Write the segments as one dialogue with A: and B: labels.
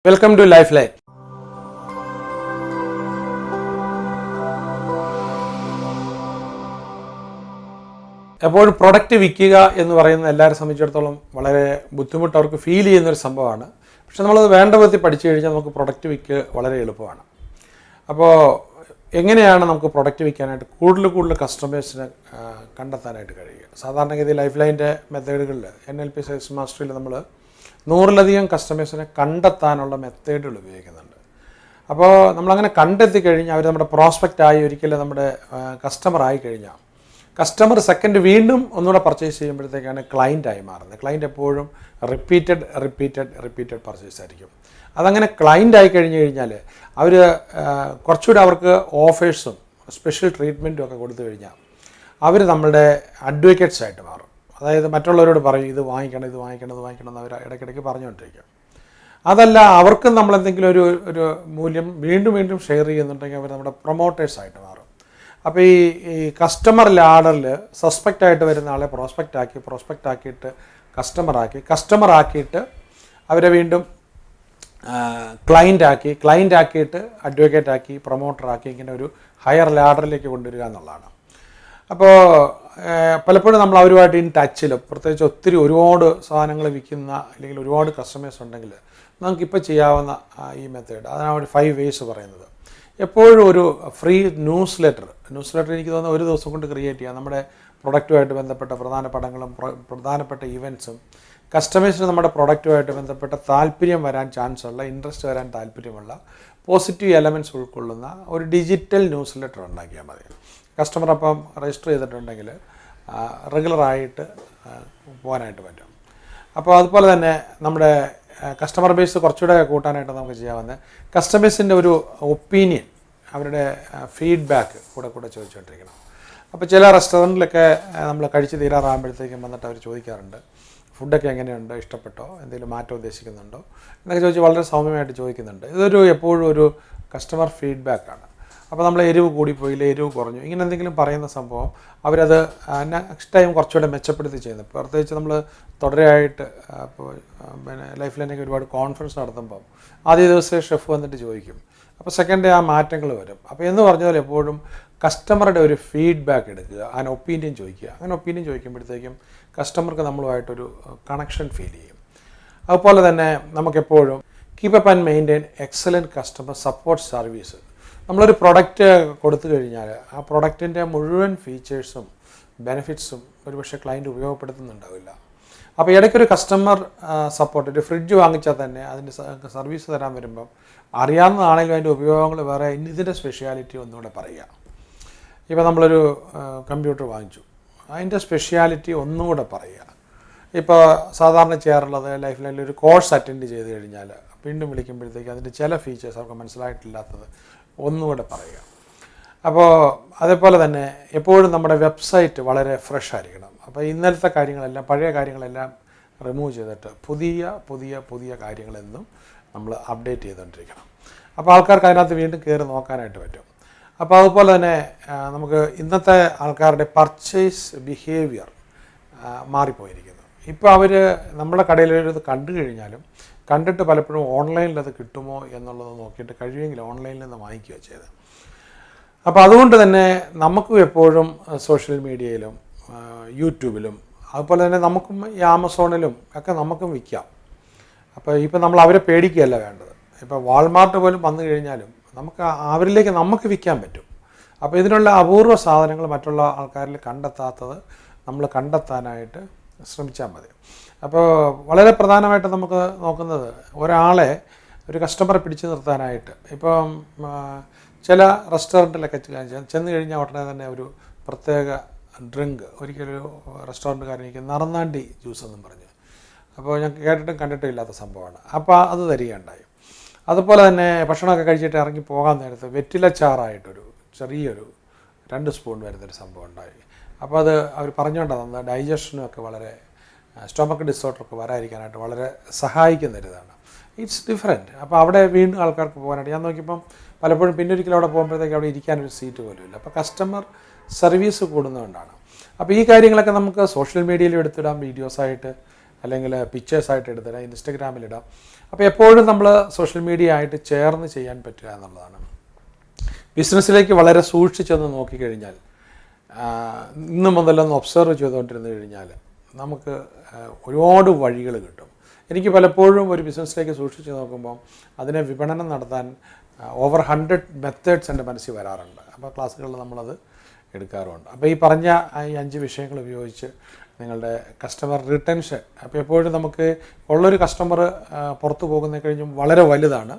A: Welcome to Lifeline. അപ്പോൾ product വിൽക്കുക എന്ന് പറയുന്നത് എല്ലാവരെ സംബന്ധിച്ചിടത്തോളം വളരെ ബുദ്ധിമുട്ട് അവർക്ക് ഫീൽ ചെയ്യുന്നൊരു സംഭവമാണ്. പക്ഷെ നമ്മളത് വേണ്ട വിധത്തിൽ പഠിച്ചു കഴിഞ്ഞാൽ നമുക്ക് പ്രൊഡക്റ്റ് വിൽക്കുക വളരെ എളുപ്പമാണ്. അപ്പോൾ എങ്ങനെയാണ് നമുക്ക് പ്രൊഡക്റ്റ് വിൽക്കാനായിട്ട് കൂടുതൽ കസ്റ്റമേഴ്സിനെ കണ്ടെത്താനായിട്ട് കഴിയുക? സാധാരണഗതി ലൈഫ് ലൈൻ്റെ മെത്തേഡുകളിൽ NLP സെയിൽസ് മാസ്റ്ററിൽ നമ്മൾ 100ലധികം കസ്റ്റമേഴ്സിനെ കണ്ടെത്താനുള്ള മെത്തേഡുകൾ ഉപയോഗിക്കുന്നുണ്ട്. അപ്പോൾ നമ്മളങ്ങനെ കണ്ടെത്തി കഴിഞ്ഞാൽ അവർ നമ്മുടെ പ്രോസ്പെക്റ്റായി ഒരിക്കലും നമ്മുടെ കസ്റ്റമറായി കഴിഞ്ഞാൽ കസ്റ്റമർ സെക്കൻഡ് വീണ്ടും ഒന്നുകൂടെ പർച്ചേസ് ചെയ്യുമ്പോഴത്തേക്കാണ് ക്ലയൻറ്റായി മാറുന്നത്. ക്ലയൻറ്റ് എപ്പോഴും റിപ്പീറ്റഡ് പർച്ചേസ് ആയിരിക്കും. അതങ്ങനെ ക്ലയൻ്റ് ആയി കഴിഞ്ഞ് കഴിഞ്ഞാൽ അവർ കുറച്ചുകൂടെ അവർക്ക് ഓഫേഴ്സും സ്പെഷ്യൽ ട്രീറ്റ്മെൻറ്റും ഒക്കെ കൊടുത്തു കഴിഞ്ഞാൽ അവർ നമ്മളുടെ അഡ്വക്കേറ്റ്സ് ആയിട്ട് മാറും. അതായത് മറ്റുള്ളവരോട് പറയും ഇത് വാങ്ങിക്കണം എന്ന് അവർ ഇടയ്ക്കിടയ്ക്ക് പറഞ്ഞുകൊണ്ടിരിക്കും. അതല്ല അവർക്കും നമ്മളെന്തെങ്കിലും ഒരു മൂല്യം വീണ്ടും ഷെയർ ചെയ്യുന്നുണ്ടെങ്കിൽ അവർ നമ്മുടെ പ്രൊമോട്ടേഴ്സായിട്ട് മാറും. അപ്പോൾ ഈ കസ്റ്റമർ ലാഡറിൽ സസ്പെക്റ്റായിട്ട് വരുന്ന ആളെ പ്രോസ്പെക്റ്റ് ആക്കിയിട്ട് കസ്റ്റമറാക്കിയിട്ട് അവരെ വീണ്ടും ക്ലയൻ്റ് ആക്കിയിട്ട് അഡ്വക്കേറ്റ് ആക്കി പ്രൊമോട്ടറാക്കി ഇങ്ങനെ ഒരു ഹയർ ലാഡറിലേക്ക് കൊണ്ടുവരിക എന്നുള്ളതാണ്. അപ്പോൾ പലപ്പോഴും നമ്മൾ അവരുമായിട്ട് ഇൻ ടച്ചിലും പ്രത്യേകിച്ച് ഒരുപാട് സാധനങ്ങൾ വിൽക്കുന്ന അല്ലെങ്കിൽ ഒരുപാട് കസ്റ്റമേഴ്സ് ഉണ്ടെങ്കിൽ നമുക്കിപ്പോൾ ചെയ്യാവുന്ന ഈ മെത്തേഡ് അതാണ് ഒരു 5 ways പറയുന്നത്. എപ്പോഴും ഒരു ഫ്രീ ന്യൂസ് ലെറ്റർ എനിക്ക് തോന്നുന്ന ഒരു ദിവസം കൊണ്ട് ക്രിയേറ്റ് ചെയ്യാം. നമ്മുടെ പ്രൊഡക്റ്റുമായിട്ട് ബന്ധപ്പെട്ട പ്രധാന പടങ്ങളും പ്രധാനപ്പെട്ട ഇവൻറ്റ്സും കസ്റ്റമേഴ്സിന് നമ്മുടെ പ്രൊഡക്റ്റുമായിട്ട് ബന്ധപ്പെട്ട താല്പര്യം വരാൻ ചാൻസുള്ള ഇൻട്രസ്റ്റ് വരാൻ താല്പര്യമുള്ള പോസിറ്റീവ് എലമെൻറ്റ്സ് ഉൾക്കൊള്ളുന്ന ഒരു ഡിജിറ്റൽ ന്യൂസ് ലെറ്റർ ഉണ്ടാക്കിയാൽ മതി. കസ്റ്റമർ അപ്പം രജിസ്റ്റർ ചെയ്തിട്ടുണ്ടെങ്കിൽ റെഗുലറായിട്ട് പോകാനായിട്ട് പറ്റും. അപ്പോൾ അതുപോലെ തന്നെ നമ്മുടെ കസ്റ്റമർ ബേസ് കുറച്ചുകൂടെ കൂട്ടാനായിട്ട് നമുക്ക് ചെയ്യാവുന്ന കസ്റ്റമേഴ്സിൻ്റെ ഒരു ഒപ്പീനിയൻ, അവരുടെ ഫീഡ്ബാക്ക് കൂടെ ചോദിച്ചുകൊണ്ടിരിക്കണം. അപ്പോൾ ചില റെസ്റ്റോറൻറ്റിലൊക്കെ നമ്മൾ കഴിച്ച് തീരാറാകുമ്പോഴത്തേക്കും വന്നിട്ട് അവർ ചോദിക്കാറുണ്ട് ഫുഡൊക്കെ എങ്ങനെയുണ്ട്, ഇഷ്ടപ്പെട്ടോ, എന്തെങ്കിലും മാറ്റം ഉദ്ദേശിക്കുന്നുണ്ടോ എന്നൊക്കെ ചോദിച്ച് വളരെ സൗമ്യമായിട്ട് ചോദിക്കുന്നുണ്ട്. ഇതൊരു എപ്പോഴും ഒരു കസ്റ്റമർ ഫീഡ്ബാക്കാണ്. അപ്പോൾ നമ്മൾ എരിവ് കൂടിപ്പോയില്ല, എരിവ് കുറഞ്ഞു, ഇങ്ങനെ എന്തെങ്കിലും പറയുന്ന സംഭവം അവരത് നെക്സ്റ്റ് ടൈം കുറച്ചുകൂടെ മെച്ചപ്പെടുത്തി ചെയ്യുന്നത്. പ്രത്യേകിച്ച് നമ്മൾ തുടരെയായിട്ട് ഇപ്പോൾ ലൈഫ് ലൈനൊക്കെ ഒരുപാട് കോൺഫറൻസ് നടത്തുമ്പം ആദ്യ ദിവസമേ ഷെഫ് വന്നിട്ട് ചോദിക്കും. അപ്പോൾ സെക്കൻഡ് ഡേ ആ മാറ്റങ്ങൾ വരും. അപ്പോൾ എന്ന് പറഞ്ഞാൽ എപ്പോഴും കസ്റ്റമറുടെ ഒരു ഫീഡ്ബാക്ക് എടുക്കുക, അങ്ങനെ ഒപ്പീനിയൻ ചോദിക്കുക. അങ്ങനെ ഒപ്പീനിയൻ ചോദിക്കുമ്പോഴത്തേക്കും കസ്റ്റമർക്ക് നമ്മളുമായിട്ടൊരു കണക്ഷൻ ഫീൽ ചെയ്യും. അതുപോലെ തന്നെ നമുക്കെപ്പോഴും keep up and maintain excellent customer support service. നമ്മളൊരു പ്രൊഡക്റ്റ് കൊടുത്തു കഴിഞ്ഞാൽ ആ പ്രൊഡക്റ്റിൻ്റെ മുഴുവൻ ഫീച്ചേഴ്സും ബെനിഫിറ്റ്സും ഒരുപക്ഷെ ക്ലയൻറ്റ് ഉപയോഗപ്പെടുത്തുന്നുണ്ടാവില്ല. അപ്പോൾ ഇടയ്ക്കൊരു കസ്റ്റമർ സപ്പോർട്ട്, ഒരു ഫ്രിഡ്ജ് വാങ്ങിച്ചാൽ തന്നെ അതിൻ്റെ സർവീസ് തരാൻ വരുമ്പം അറിയാവുന്നതാണെങ്കിലും അതിൻ്റെ ഉപയോഗങ്ങൾ വേറെ ഇതിൻ്റെ സ്പെഷ്യാലിറ്റി ഒന്നുകൂടെ പറയുക. ഇപ്പോൾ നമ്മളൊരു കമ്പ്യൂട്ടർ വാങ്ങിച്ചു, അതിൻ്റെ സ്പെഷ്യാലിറ്റി ഒന്നുകൂടെ പറയുക. ഇപ്പോൾ സാധാരണ ചെയ്യാറുള്ളത് ലൈഫ് ലൈനിൽ ഒരു കോഴ്സ് അറ്റൻഡ് ചെയ്ത് കഴിഞ്ഞാൽ വീണ്ടും വിളിക്കുമ്പോഴത്തേക്ക് അതിൻ്റെ ചില ഫീച്ചേഴ്സ് അവർക്ക് മനസ്സിലായിട്ടില്ലാത്തത് ഒന്നുകൂടെ പറയുക. അപ്പോൾ അതേപോലെ തന്നെ എപ്പോഴും നമ്മുടെ വെബ്സൈറ്റ് വളരെ ഫ്രഷ് ആയിരിക്കണം. അപ്പോൾ ഇന്നലത്തെ കാര്യങ്ങളെല്ലാം പഴയ കാര്യങ്ങളെല്ലാം റിമൂവ് ചെയ്തിട്ട് പുതിയ കാര്യങ്ങളെന്നും നമ്മൾ അപ്ഡേറ്റ് ചെയ്തുകൊണ്ടിരിക്കണം. അപ്പോൾ ആൾക്കാർക്ക് അതിനകത്ത് വീണ്ടും കയറി നോക്കാനായിട്ട് പറ്റും. അപ്പോൾ അതുപോലെ തന്നെ നമുക്ക് ഇന്നത്തെ ആൾക്കാരുടെ പർച്ചേസ് ബിഹേവിയർ മാറിപ്പോയിരിക്കുന്നു. ഇപ്പോൾ അവർ നമ്മുടെ കടയിലത് കണ്ടു കഴിഞ്ഞാലും കണ്ടിട്ട് പലപ്പോഴും ഓൺലൈനിൽ അത് കിട്ടുമോ എന്നുള്ളത് നോക്കിയിട്ട് കഴിയുമെങ്കിൽ ഓൺലൈനിൽ നിന്ന് വാങ്ങിക്കുക ചെയ്ത്. അപ്പോൾ അതുകൊണ്ട് തന്നെ നമുക്കും എപ്പോഴും സോഷ്യൽ മീഡിയയിലും യൂട്യൂബിലും അതുപോലെ തന്നെ നമുക്കും ഈ ആമസോണിലും ഒക്കെ നമുക്കും വിൽക്കാം. അപ്പോൾ ഇപ്പോൾ നമ്മൾ അവരെ പേടിക്കുകയല്ല വേണ്ടത്. ഇപ്പോൾ വാൾമാർട്ട് പോലും വന്നു കഴിഞ്ഞാലും നമുക്ക് അവരിലേക്ക് നമുക്ക് വിൽക്കാൻ പറ്റും. അപ്പോൾ ഇതിനുള്ള അപൂർവ സാധനങ്ങൾ മറ്റുള്ള ആൾക്കാരിൽ കണ്ടെത്താത്തത് നമ്മൾ കണ്ടെത്താനായിട്ട് ശ്രമിച്ചാൽ മതി. അപ്പോൾ വളരെ പ്രധാനമായിട്ട് നമുക്ക് നോക്കുന്നത് ഒരാളെ ഒരു കസ്റ്റമറെ പിടിച്ചു നിർത്താനായിട്ട് ഇപ്പം ചില റെസ്റ്റോറൻറ്റിലൊക്കെ ചെന്ന് കഴിഞ്ഞാൽ ഉടനെ തന്നെ ഒരു പ്രത്യേക ഡ്രിങ്ക് ഒരിക്കലൊരു റെസ്റ്റോറൻറ്റുകാരൻ എനിക്ക് നറുന്നാണ്ടി ജ്യൂസ് എന്നും പറഞ്ഞു. അപ്പോൾ ഞാൻ കേട്ടിട്ടും കണ്ടിട്ടും ഇല്ലാത്ത സംഭവമാണ്. അപ്പോൾ അത് തരികയുണ്ടായി. അതുപോലെ തന്നെ ഭക്ഷണമൊക്കെ കഴിച്ചിട്ട് ഇറങ്ങി പോകാൻ നേരത്ത് വെറ്റിലച്ചാറായിട്ടൊരു ചെറിയൊരു 2 സ്പൂൺ വരുന്നൊരു സംഭവം ഉണ്ടായി. അപ്പോൾ അത് അവർ പറഞ്ഞുകൊണ്ടാണ് തന്നത് ഡൈജഷനും ഒക്കെ വളരെ സ്റ്റൊമക്ക് ഡിസോർഡറൊക്കെ വരാതിരിക്കാനായിട്ട് വളരെ സഹായിക്കുന്നൊരിതാണ്. It's different. അപ്പോൾ അവിടെ വീണ്ടും ആൾക്കാർക്ക് പോകാനായിട്ട് ഞാൻ നോക്കിയപ്പം പലപ്പോഴും പിന്നൊരിക്കലും അവിടെ പോകുമ്പോഴത്തേക്ക് അവിടെ ഇരിക്കാനൊരു സീറ്റ് പോലും ഇല്ല. അപ്പോൾ കസ്റ്റമർ സർവീസ് കൂടുന്നതുകൊണ്ടാണ്. അപ്പോൾ ഈ കാര്യങ്ങളൊക്കെ നമുക്ക് സോഷ്യൽ മീഡിയയിൽ എടുത്തിടാം വീഡിയോസായിട്ട്. അല്ലെങ്കിൽ പിക്ചേഴ്സായിട്ട് എടുത്തിടാം, ഇൻസ്റ്റഗ്രാമിലിടാം. അപ്പോൾ എപ്പോഴും നമ്മൾ സോഷ്യൽ മീഡിയ ആയിട്ട് ചേർന്ന് ചെയ്യാൻ പറ്റുക എന്നുള്ളതാണ്. ബിസിനസ്സിലേക്ക് വളരെ സൂക്ഷിച്ചൊന്ന് നോക്കിക്കഴിഞ്ഞാൽ, ഇന്ന് മുതലൊന്ന് ഒബ്സർവ് ചെയ്തുകൊണ്ടിരുന്നു കഴിഞ്ഞാൽ നമുക്ക് ഒരുപാട് വഴികൾ കിട്ടും. എനിക്ക് പലപ്പോഴും ഒരു ബിസിനസ്സിലേക്ക് സൂക്ഷിച്ച് നോക്കുമ്പോൾ അതിനെ വിപണനം നടത്താൻ ഓവർ 100 മെത്തേഡ്സ് എൻ്റെ മനസ്സിൽ വരാറുണ്ട്. അപ്പോൾ ക്ലാസ്സുകളിൽ നമ്മളത് എടുക്കാറുമുണ്ട്. അപ്പോൾ ഈ പറഞ്ഞ ഈ 5 വിഷയങ്ങൾ ഉപയോഗിച്ച് നിങ്ങളുടെ കസ്റ്റമർ റിട്ടൻഷൻ, അപ്പോൾ എപ്പോഴും നമുക്ക് ഉള്ളൊരു കസ്റ്റമർ പുറത്തു പോകുന്ന കഴിഞ്ഞും വളരെ വലുതാണ്.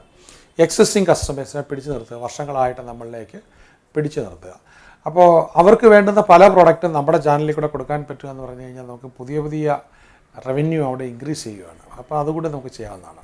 A: എക്സിസ്റ്റിംഗ് കസ്റ്റമേഴ്സിനെ പിടിച്ചു നിർത്തുക, വർഷങ്ങളായിട്ട് നമ്മളിലേക്ക് പിടിച്ചു നിർത്തുക. അപ്പോൾ അവർക്ക് വേണ്ടുന്ന പല പ്രോഡക്റ്റും നമ്മുടെ ചാനലിൽ കൂടെ കൊടുക്കാൻ പറ്റുക എന്ന് പറഞ്ഞു കഴിഞ്ഞാൽ നമുക്ക് പുതിയ റവന്യൂ അവിടെ ഇൻക്രീസ് ചെയ്യുകയാണ്. അപ്പോൾ അതുകൂടി നമുക്ക് ചെയ്യാവുന്നതാണ്.